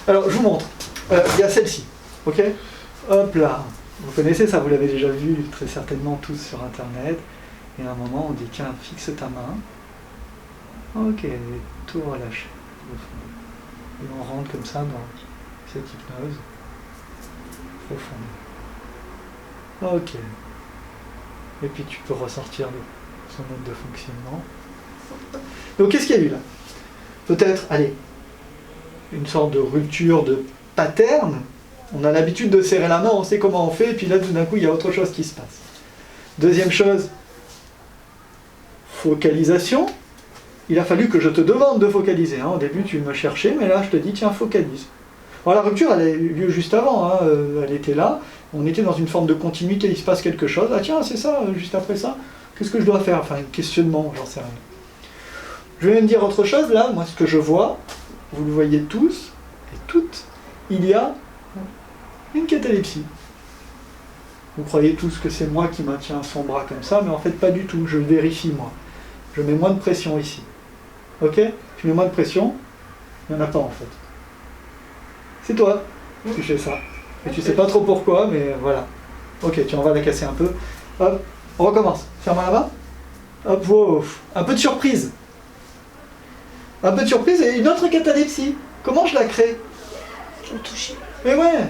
Alors, je vous montre. Il y a celle-ci. Ok? Hop là. Vous connaissez ça, vous l'avez déjà vu très certainement tous sur Internet. Et à un moment, on dit, tiens, fixe ta main. Ok, tout relâché. Et on rentre comme ça dans cette hypnose profonde. Ok. Et puis tu peux ressortir de son mode de fonctionnement. Donc qu'est-ce qu'il y a eu là? Peut-être, allez, une sorte de rupture de pattern. On a l'habitude de serrer la main, on sait comment on fait, et puis là tout d'un coup il y a autre chose qui se passe. Deuxième chose, focalisation. Il a fallu que je te demande de focaliser. Hein. Au début tu me cherchais, mais là je te dis tiens focalise. Alors la rupture elle a eu lieu juste avant, hein. Elle était là, on était dans une forme de continuité, il se passe quelque chose, ah tiens c'est ça, juste après ça, qu'est-ce que je dois faire? Enfin un questionnement, j'en sais rien. Je vais même dire autre chose, là, moi ce que je vois, vous le voyez tous et toutes, il y a une catalepsie. Vous croyez tous que c'est moi qui maintiens son bras comme ça, mais en fait pas du tout, je le vérifie moi. Je mets moins de pression ici. Ok? Tu mets moins de pression, il n'y en a pas en fait. C'est toi qui fais ça. Et tu sais pas trop pourquoi, mais voilà. Ok, on va la casser un peu. Hop, on recommence. Ferme la main. Hop, wow. Un peu de surprise. Un peu de surprise et une autre catalepsie. Comment je la crée? Je me touche. Mais ouais.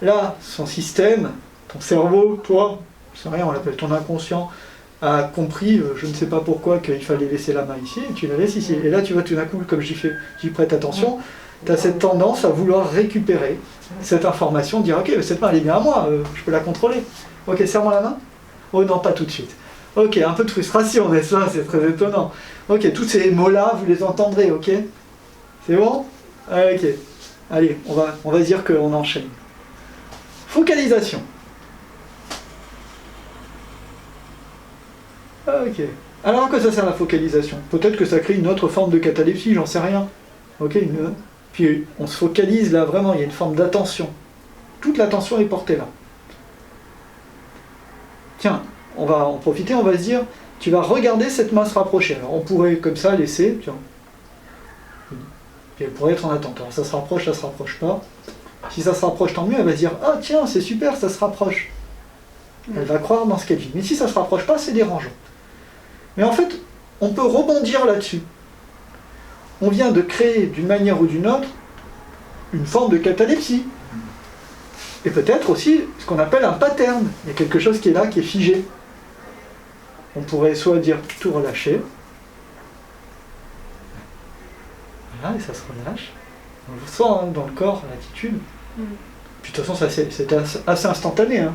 Là, son système, ton cerveau, toi, c'est rien, on l'appelle ton inconscient, a compris, je ne sais pas pourquoi, qu'il fallait laisser la main ici, et tu la laisses ici. Et là, tu vois tout d'un coup, comme j'y prête attention, tu as cette tendance à vouloir récupérer cette information, dire ok, cette main elle est bien à moi, je peux la contrôler. Ok, serre-moi la main. Oh non, pas tout de suite. Ok, un peu de frustration, n'est-ce pas? C'est très étonnant. Ok, tous ces mots-là, vous les entendrez, ok? C'est bon? Ok. Allez, on va dire qu'on enchaîne. Focalisation. Ok. Alors à quoi ça sert la focalisation? Peut-être que ça crée une autre forme de catalepsie, j'en sais rien. Ok, puis on se focalise là, vraiment, il y a une forme d'attention. Toute l'attention est portée là. Tiens, on va en profiter, on va se dire, tu vas regarder cette main se rapprocher. Alors on pourrait comme ça laisser, tiens. Puis elle pourrait être en attente. Alors ça se rapproche pas. Si ça se rapproche, tant mieux, elle va se dire, ah tiens, c'est super, ça se rapproche. Elle va croire dans ce qu'elle vit. Mais si ça ne se rapproche pas, c'est dérangeant. Mais en fait, on peut rebondir là-dessus. On vient de créer, d'une manière ou d'une autre, une forme de catalepsie. Et peut-être aussi ce qu'on appelle un pattern. Il y a quelque chose qui est là, qui est figé. On pourrait soit dire tout relâcher. Voilà, et ça se relâche. On le sent hein, dans le corps, l'attitude. Puis de toute façon, c'était assez instantané. Hein.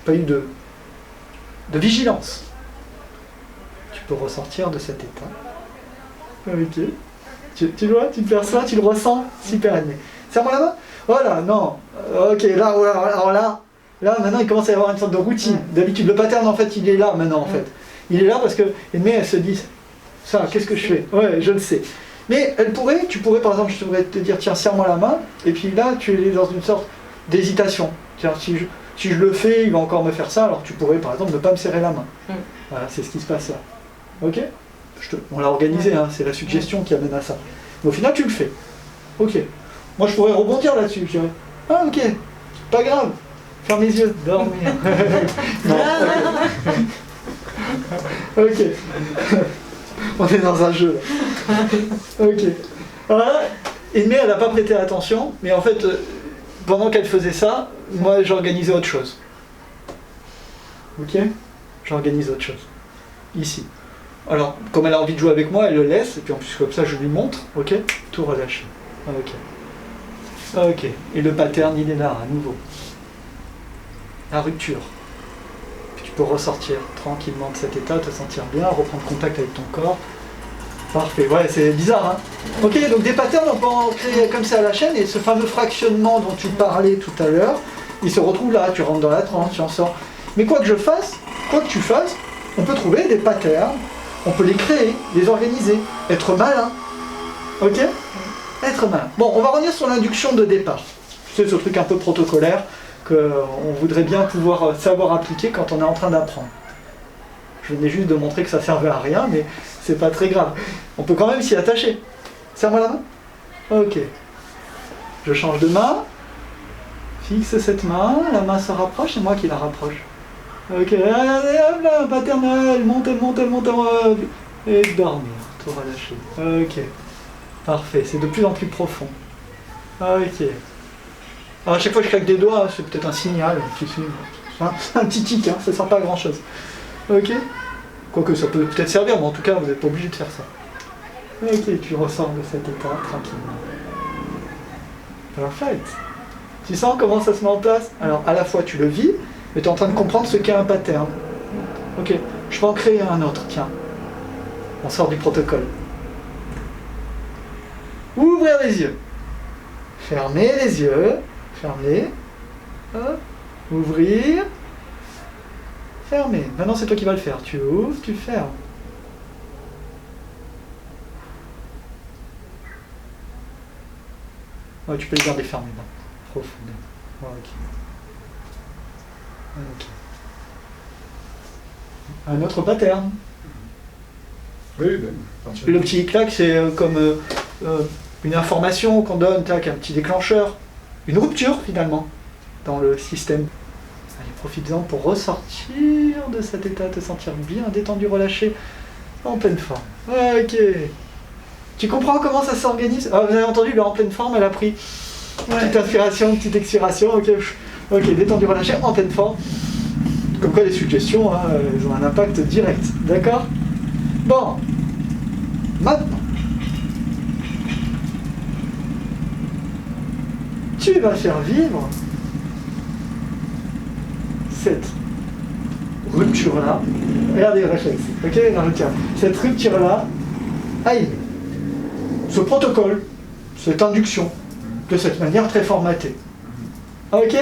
Pas eu de vigilance. Tu peux ressortir de cet état. Ok. Tu vois, tu perçois, tu le ressens. Super aimé. Serre-moi la main. Voilà, non. Ok, là, maintenant, il commence à y avoir une sorte de routine. D'habitude, le pattern, en fait, il est là maintenant, en fait. Il est là parce que, elle se dit, ça, qu'est-ce que je fais? Ouais, je le sais. Mais tu pourrais, par exemple, je pourrais te dire, tiens, serre-moi la main. Et puis là, tu es dans une sorte d'hésitation. Tiens, si je le fais, il va encore me faire ça. Alors tu pourrais, par exemple, ne pas me serrer la main. Voilà, c'est ce qui se passe là. Ok? On l'a organisé, hein, c'est la suggestion qui amène à ça. Mais au final, tu le fais. Ok. Moi, je pourrais rebondir là-dessus. Je dirais, ah ok, pas grave. Ferme les yeux, dormir. Non. Ok. On est dans un jeu là. Ok. Voilà. Aimée, elle n'a pas prêté attention, mais en fait, pendant qu'elle faisait ça, moi j'organisais autre chose. Ok? J'organise autre chose. Ici. Alors, comme elle a envie de jouer avec moi, elle le laisse, et puis en plus comme ça je lui montre, ok? Tout relâché. Ok. Ok. Et le pattern, il est là, à nouveau. La rupture. Puis tu peux ressortir tranquillement de cet état, te sentir bien, reprendre contact avec ton corps. Parfait, ouais, c'est bizarre, hein. Ok, donc des patterns, on peut en créer comme ça à la chaîne, et ce fameux fractionnement dont tu parlais tout à l'heure, il se retrouve là, tu rentres dans la transe, tu en sors. Mais quoi que tu fasses, on peut trouver des patterns, on peut les créer, les organiser, être malin. Ok? Être malin. Bon, on va revenir sur l'induction de départ. C'est ce truc un peu protocolaire qu'on voudrait bien pouvoir savoir appliquer quand on est en train d'apprendre. Je venais juste de montrer que ça servait à rien, mais c'est pas très grave. On peut quand même s'y attacher. Serre-moi la main. Ok. Je change de main. Fixe cette main, la main se rapproche, c'est moi qui la rapproche. Ok, allez, hop là, paternel, monte, hop. Et dormir, tout relâcher. Ok, parfait, c'est de plus en plus profond. Ok. Alors à chaque fois que je claque des doigts, c'est peut-être un signal, tu sais. C'est un petit tic, hein, ça sert pas à grand chose. Ok. Quoique ça peut peut-être servir, mais en tout cas, vous n'êtes pas obligé de faire ça. Ok, tu ressors de cet état tranquillement. Perfect. Tu sens comment ça se met en place? Alors, à la fois, tu le vis, mais tu es en train de comprendre ce qu'est un pattern. Ok, je peux en créer un autre, tiens. On sort du protocole. Ouvrir les yeux. Fermer les yeux. Fermer. Hop. Ouvrir. Fermer. Maintenant, c'est toi qui vas le faire. Tu ouvres, tu fermes. Ouais, tu peux les garder fermés, là. Profondément. Ouais, ok. Ok. Un autre pattern. Oui, ben, Le petit clac, c'est comme une information qu'on donne, tac, un petit déclencheur. Une rupture, finalement, dans le système. Allez, profites-en pour ressortir de cet état, te sentir bien détendu, relâché, en pleine forme. Ok. Tu comprends comment ça s'organise? Ah, vous avez entendu, le en pleine forme, elle a pris petite inspiration, petite expiration. Ok, ok, détendu, relâché, en pleine forme. Comme quoi les suggestions, hein, elles ont un impact direct. D'accord? Bon. Maintenant. Tu vas faire vivre cette rupture-là. Regardez le réflexe. Ok? Non, tiens. Cette rupture-là, aïe. Ce protocole, cette induction, de cette manière très formatée. Ok?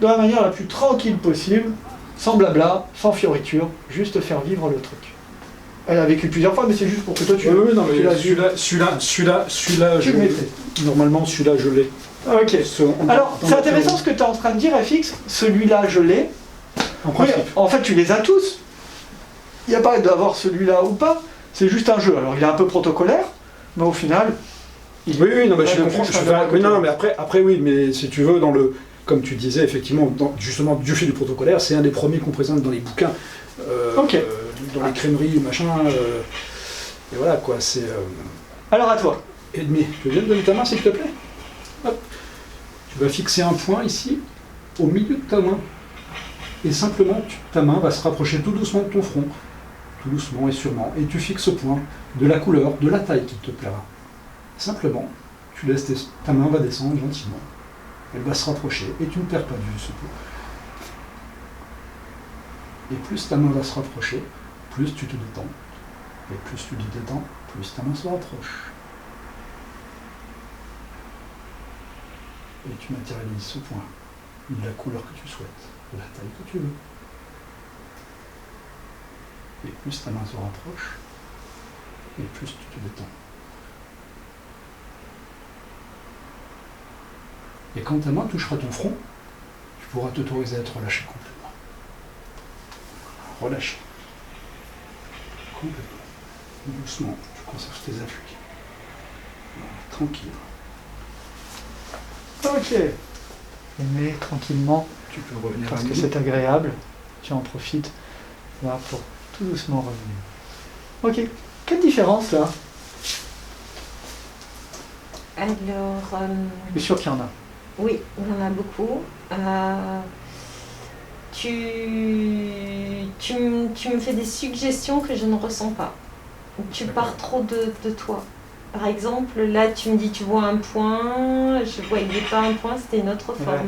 De la manière la plus tranquille possible, sans blabla, sans fioriture, juste faire vivre le truc. Elle a vécu plusieurs fois, mais c'est juste pour que toi tu... Oui, non, mais tu l'as celui-là, tu le maîtrises. normalement, celui-là, je l'ai. Ok. Alors, c'est intéressant ce que tu es en train de dire, FX. Celui-là, je l'ai. En principe. Oui, en fait, tu les as tous. Il n'y a pas d'avoir celui-là ou pas. C'est juste un jeu. Alors, il est un peu protocolaire, mais au final... Oui, non, mais je comprends. Oui, non, mais après, oui, mais si tu veux, comme tu disais, effectivement, justement, du fil du protocolaire, c'est un des premiers qu'on présente dans les bouquins, dans les crèmeries, machin, et voilà, quoi, c'est... Alors, à toi. Edmé, tu viens de donner ta main, s'il te plaît? Hop. Tu vas fixer un point ici, au milieu de ta main, et simplement, ta main va se rapprocher tout doucement de ton front, tout doucement et sûrement, et tu fixes ce point de la couleur, de la taille qui te plaira. Simplement, tu laisses ta main va descendre gentiment. Elle va se rapprocher et tu ne perds pas de vue ce point. Et plus ta main va se rapprocher, plus tu te détends. Et plus tu te détends, plus ta main se rapproche. Et tu matérialises ce point de la couleur que tu souhaites, de la taille que tu veux. Et plus ta main se rapproche, et plus tu te détends. Et quand ta main touchera ton front, tu pourras t'autoriser à te relâcher complètement. Relâcher. Complètement. Doucement, tu conserves tes appuis. Tranquille. Ok. Mais tranquillement, Tu peux revenir parce à que nous. c'est agréable, tu en profites là pour tout doucement revenir. Ok. Quelle différence là? Alors, Je suis sûr qu'il y en a. oui, il y en a beaucoup. Tu me fais des suggestions que je ne ressens pas. Tu pars trop de toi. Par exemple, là, tu me dis, tu vois un point, je voyais pas un point, c'était une autre forme. Ouais.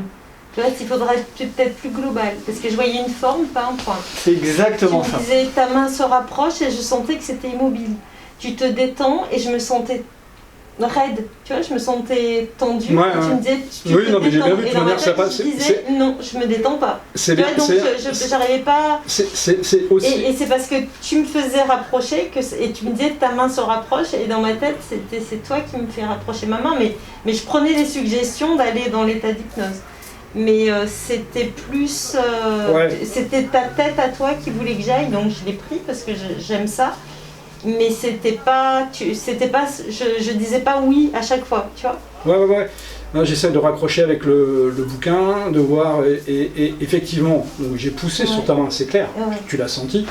Tu vois, il faudrait peut-être plus global, parce que je voyais une forme, pas un point. C'est exactement Tu ça. me disais, ta main se rapproche et je sentais que c'était immobile. Tu te détends et je me sentais raide, tu vois, je me sentais tendue. Ouais, et tu ouais. me disais, tu Oui, te non, mais j'ai bien détends. vu de Et toute dans ma manière, ça tête, passe. je disais, non, je me détends pas. C'est Tu bien. vois, donc j'arrivais pas... C'est aussi. Et c'est parce que tu me faisais rapprocher, et tu me disais, ta main se rapproche, et dans ma tête, c'est toi qui me fais rapprocher ma main, mais je prenais les suggestions d'aller dans l'état d'hypnose. Mais c'était plus... Ouais. C'était ta tête à toi qui voulait que j'aille, donc je l'ai pris parce que j'aime ça. Mais c'était pas... je disais pas oui à chaque fois, tu vois. Ouais. J'essaie de raccrocher avec le bouquin, de voir, et effectivement, donc j'ai poussé sur ta main, c'est clair, tu l'as senti,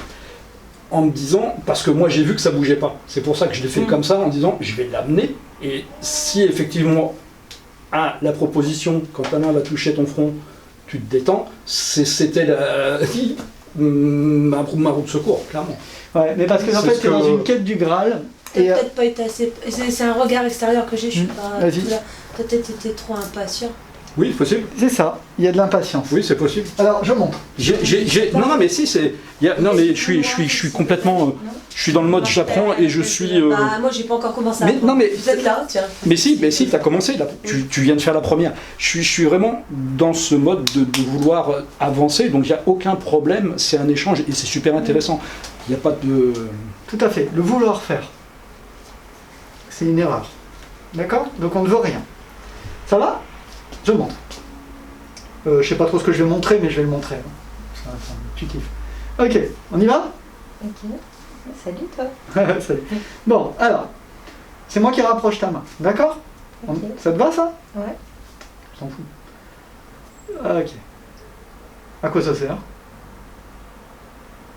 en me disant, parce que moi j'ai vu que ça bougeait pas, c'est pour ça que je l'ai fait comme ça, en disant, je vais l'amener, et si effectivement, la proposition, quand ta main va toucher ton front, tu te détends, c'était ma roue de secours, clairement. Ouais, mais parce que en fait, tu es dans une quête du Graal. T'as peut-être pas été assez... C'est un regard extérieur que j'ai, je suis pas... Vas-y. T'as peut-être été trop impatient. Oui, possible. C'est ça, il y a de l'impatience. Oui, c'est possible. Alors, je montre. Non, mais si, c'est... Non, mais je suis complètement... Je suis dans le mode j'apprends et je suis... Bah, moi, j'ai pas encore commencé à apprendre. Non, mais... Vous êtes là, tiens. Mais si, t'as commencé, là. Tu viens de faire la première. Je suis vraiment dans ce mode de vouloir avancer, donc il n'y a aucun problème, c'est un échange et c'est super intéressant. Il n'y a pas de... Tout à fait, le vouloir faire. C'est une erreur. D'accord? Donc on ne veut rien. Ça va? Je montre. Je sais pas trop ce que je vais montrer, mais je vais le montrer. Tu kiffes. Ok, on y va? Ok. Salut toi. Salut. Bon, alors, c'est moi qui rapproche ta main. D'accord? Ok. Ça te va ça? Ouais. Je t'en fous. Ok. À quoi ça sert?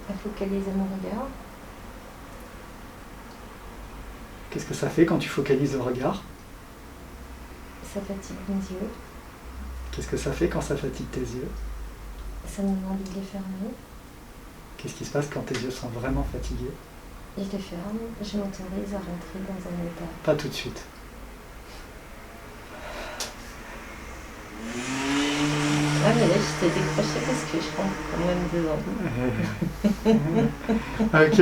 À focaliser mon regard. Qu'est-ce que ça fait quand tu focalises le regard? Ça fatigue mes yeux. Qu'est-ce que ça fait quand ça fatigue tes yeux? Ça me donne envie de les fermer. Qu'est-ce qui se passe quand tes yeux sont vraiment fatigués? Je les ferme. Je m'autorise à rentrer dans un état. Pas tout de suite. Ah mais là je t'ai décroché parce que je prends quand même dedans. Ok.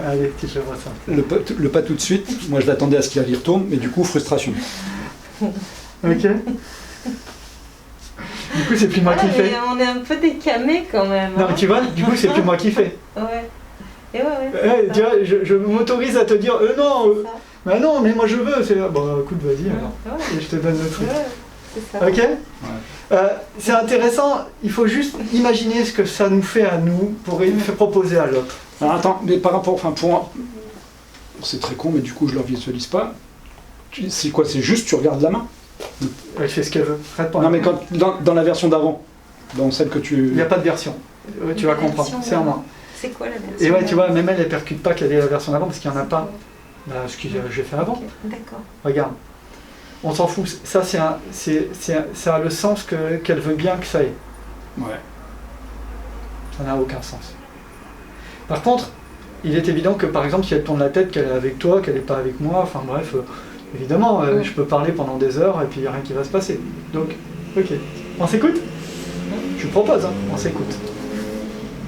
Allez, petit je vois ça. Le pas tout de suite, moi je l'attendais à ce qu'il y retourne, mais du coup, frustration. Ok. Du coup, c'est plus moi qui fais. On est un peu décamés quand même. Non, mais tu vois, du coup, c'est plus moi qui fais. Ouais. Et ouais. Tu vois, je m'autorise à te dire, non, bah non, mais moi je veux. C'est là, bon, écoute, vas-y alors. Ouais. Et je te donne le truc. Ouais, c'est ça. Ok. C'est intéressant, il faut juste imaginer ce que ça nous fait à nous pour proposer à l'autre. Alors attends, mais par rapport, c'est très con, mais du coup je ne leur visualise pas. C'est quoi? C'est juste tu regardes la main? Elle fait ce qu'elle veut. Non mais dans la version d'avant, dans celle que tu... Il n'y a pas de version. Tu vas comprendre, c'est en moi. C'est quoi la version? Et ouais, tu vois, même elle percute pas qu'elle est la version d'avant parce qu'il n'y en a pas. Bah, ce que j'ai fait avant. Okay. D'accord. Regarde. On s'en fout. Ça, ça a le sens qu'elle veut bien que ça ait. Ouais. Ça n'a aucun sens. Par contre, il est évident que, par exemple, si elle tourne la tête, qu'elle est avec toi, qu'elle n'est pas avec moi, enfin bref, évidemment, je peux parler pendant des heures et puis il n'y a rien qui va se passer. Donc, ok. On s'écoute? Je propose, hein. On s'écoute.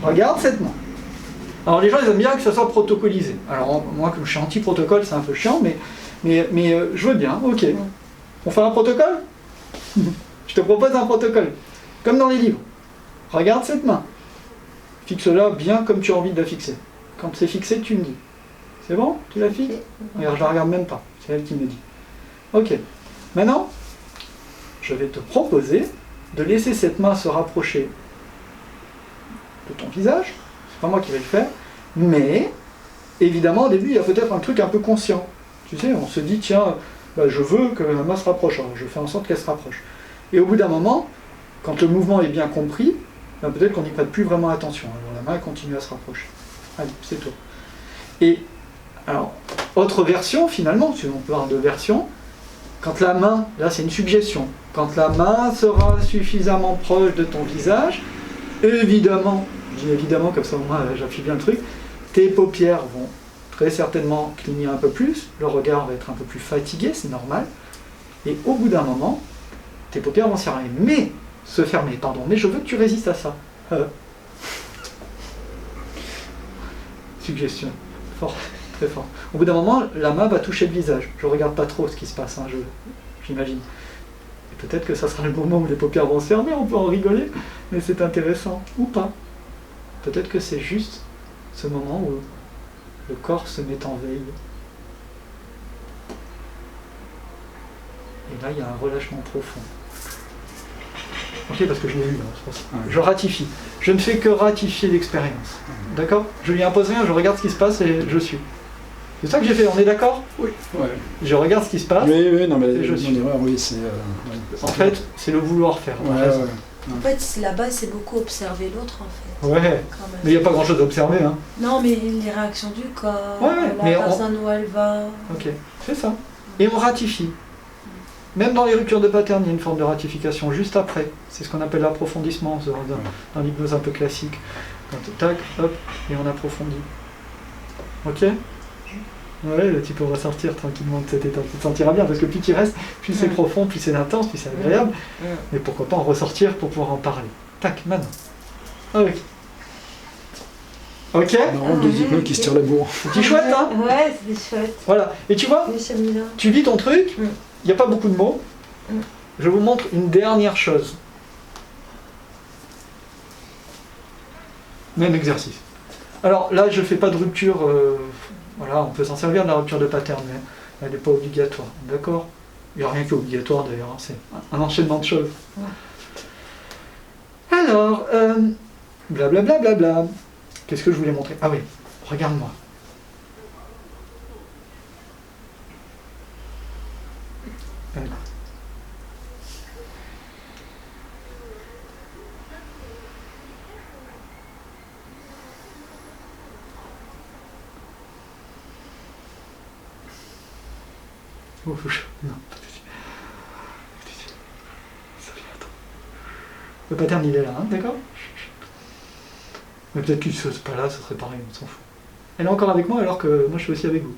Regarde cette main. Alors les gens, ils aiment bien que ça soit protocolisé. Alors moi, comme je suis anti-protocole, c'est un peu chiant, mais je veux bien, ok. On fait un protocole? Je te propose un protocole. Comme dans les livres. Regarde cette main. Fixe-la bien comme tu as envie de la fixer. Quand c'est fixé, tu me dis. C'est bon? Tu la fixes? Regarde, je la regarde même pas. C'est elle qui me dit. Ok. Maintenant, je vais te proposer de laisser cette main se rapprocher de ton visage. C'est pas moi qui vais le faire. Mais, évidemment, au début, il y a peut-être un truc un peu conscient. Tu sais, on se dit, tiens, je veux que la main se rapproche. Alors, je fais en sorte qu'elle se rapproche. Et au bout d'un moment, quand le mouvement est bien compris, peut-être qu'on n'y prête plus vraiment attention. Alors, la main continue à se rapprocher. Allez, c'est tout. Et, alors, autre version, finalement, si on peut avoir deux versions, quand la main, là c'est une suggestion, quand la main sera suffisamment proche de ton visage, évidemment, je dis évidemment comme ça au moins j'appuie bien le truc, tes paupières vont très certainement cligner un peu plus, le regard va être un peu plus fatigué, c'est normal, et au bout d'un moment, tes paupières vont se fermer, pardon, mais je veux que tu résistes à ça. Suggestion, fort, très fort. Au bout d'un moment, la main va toucher le visage. Je regarde pas trop ce qui se passe, hein, j'imagine. Et peut-être que ça sera le moment où les paupières vont se fermer, on peut en rigoler, mais c'est intéressant, ou pas. Peut-être que c'est juste ce moment où le corps se met en veille. Et là, il y a un relâchement profond. Ok, parce que je l'ai eu, hein, c'est pour ça. Je ratifie. Je ne fais que ratifier l'expérience. D'accord? Je lui impose rien, je regarde ce qui se passe et je suis. C'est ça que j'ai fait, on est d'accord? Oui. Ouais. Je regarde ce qui se passe. Oui, non, mais Et je suis. mon erreur, oui, c'est... En fait, c'est le vouloir faire. ouais, ouais. En fait, là-bas, c'est beaucoup observer l'autre, en fait. Ouais, Quand même. mais il n'y a pas grand-chose à observer. Hein. Non, mais les réactions du corps, Ouais, mais la personne où elle va. Ok, c'est ça. Et on ratifie. Même dans les ruptures de pattern, il y a une forme de ratification juste après. C'est ce qu'on appelle l'approfondissement dans l'hypnose un peu classique. Quand tac, hop, et on approfondit. Ok? Ouais, tu peux ressortir tranquillement de cet état. Tu te sentiras bien parce que plus tu restes, plus c'est profond, plus c'est intense, plus c'est agréable. Mais pourquoi pas en ressortir pour pouvoir en parler. Tac, maintenant. Ah oui. Ok? Marrant, deux hypnos qui se tirent la bourre. C'est chouette, hein? Ouais, c'était chouette. Voilà. Et tu vois, Oui, j'aime bien. tu lis ton truc, il n'y a pas beaucoup de mots. Mm. Je vous montre une dernière chose. Même exercice. Alors là, je ne fais pas de rupture. Voilà, on peut s'en servir de la rupture de pattern, mais elle n'est pas obligatoire. D'accord? Il n'y a rien qui est obligatoire d'ailleurs, hein, c'est un enchaînement de choses. Alors, blablabla. Bla, bla, bla. Qu'est-ce que je voulais montrer? Ah oui, regarde-moi. Oh, non, pas tout de suite. Le pattern il est là, hein, d'accord? Mais peut-être qu'il ne serait pas là, ce serait pareil, on s'en fout. Elle est encore avec moi alors que moi je suis aussi avec vous.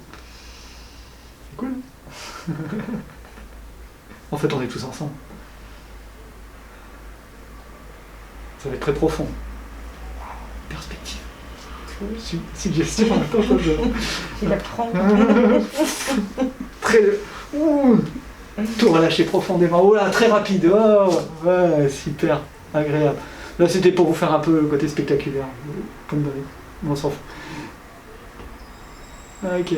C'est cool. En fait on est tous ensemble. Ça va être très profond. Perspective. Suggestion. Il apprend. Très... Ouh. Tout relâché profondément. Oh là, très rapide. Oh, ouais, super agréable. Là, c'était pour vous faire un peu le côté spectaculaire. Comme d'habitude. On s'en fout. Ok.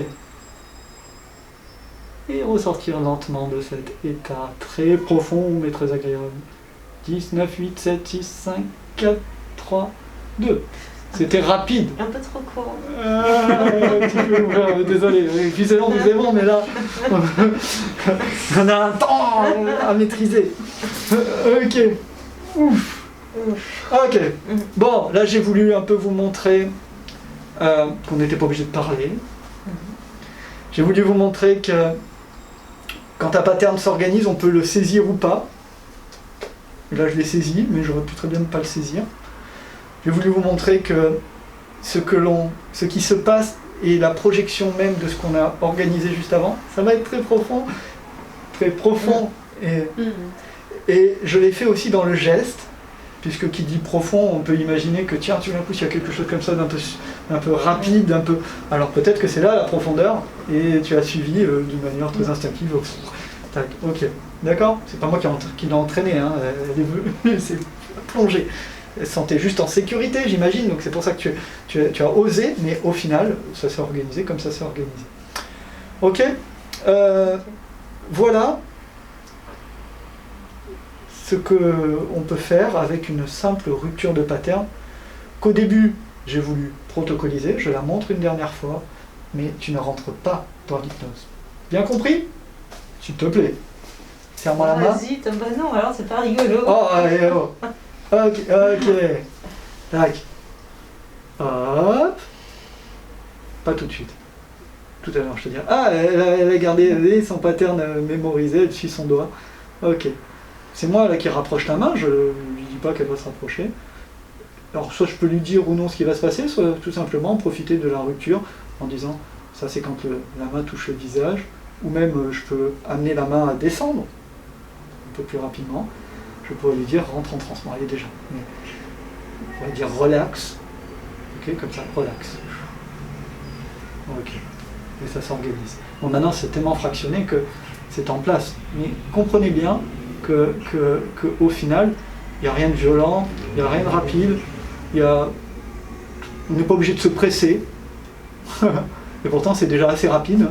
Et ressortir lentement de cet état très profond mais très agréable. 10, 9, 8, 7, 6, 5, 4, 3, 2. C'était rapide. Un peu trop court. Désolé. Et puis c'est long, nous aimons, mais là, on a un temps à maîtriser. Ok. Ouf. Ok. Bon, là j'ai voulu un peu vous montrer qu'on n'était pas obligé de parler. J'ai voulu vous montrer que quand un pattern s'organise, on peut le saisir ou pas. Là je l'ai saisi, mais j'aurais pu très bien ne pas le saisir. J'ai voulu vous montrer que ce qui se passe et la projection même de ce qu'on a organisé juste avant, ça va être très profond. Et je l'ai fait aussi dans le geste, puisque qui dit profond, on peut imaginer que tiens, tout d'un coup, il y a quelque chose comme ça d'un peu rapide, un peu... Alors peut-être que c'est là la profondeur, et tu as suivi d'une manière très instinctive. Tac, ok, d'accord? C'est pas moi qui l'ai entraîné, hein. Elle s'est plongée. Elle se sentait juste en sécurité, j'imagine, donc c'est pour ça que tu as osé, mais au final, ça s'est organisé comme ça s'est organisé. Ok? Voilà ce qu'on peut faire avec une simple rupture de pattern qu'au début, j'ai voulu protocoliser, je la montre une dernière fois, mais tu ne rentres pas dans l'hypnose. Bien compris? S'il te plaît. Serre-moi la main. Vas-y, bah non, alors c'est pas rigolo. Oh, allez, oh. Ok, tac. Hop. Pas tout de suite. Tout à l'heure, je te dis. Ah, elle a gardé son pattern mémorisé, elle suit son doigt. Ok. C'est moi là qui rapproche la main, je ne lui dis pas qu'elle doit se rapprocher. Alors, soit je peux lui dire ou non ce qui va se passer, soit tout simplement profiter de la rupture en disant ça c'est quand la main touche le visage, ou même je peux amener la main à descendre un peu plus rapidement. Je pourrais lui dire rentre en transe, elle est déjà. Mais on va dire relax, ok, comme ça, relax. Ok, et ça s'organise. Bon, maintenant c'est tellement fractionné que c'est en place. Mais comprenez bien que au final, il n'y a rien de violent, il n'y a rien de rapide, on n'est pas obligé de se presser. Et pourtant c'est déjà assez rapide.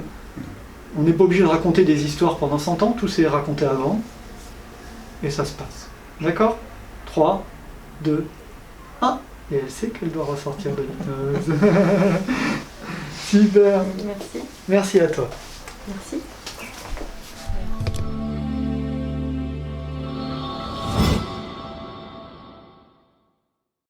On n'est pas obligé de raconter des histoires pendant 100 ans, tout s'est raconté avant. Et ça se passe. D'accord? 3, 2, 1. Et elle sait qu'elle doit ressortir de l'hypnose. Super. Merci. Merci à toi. Merci.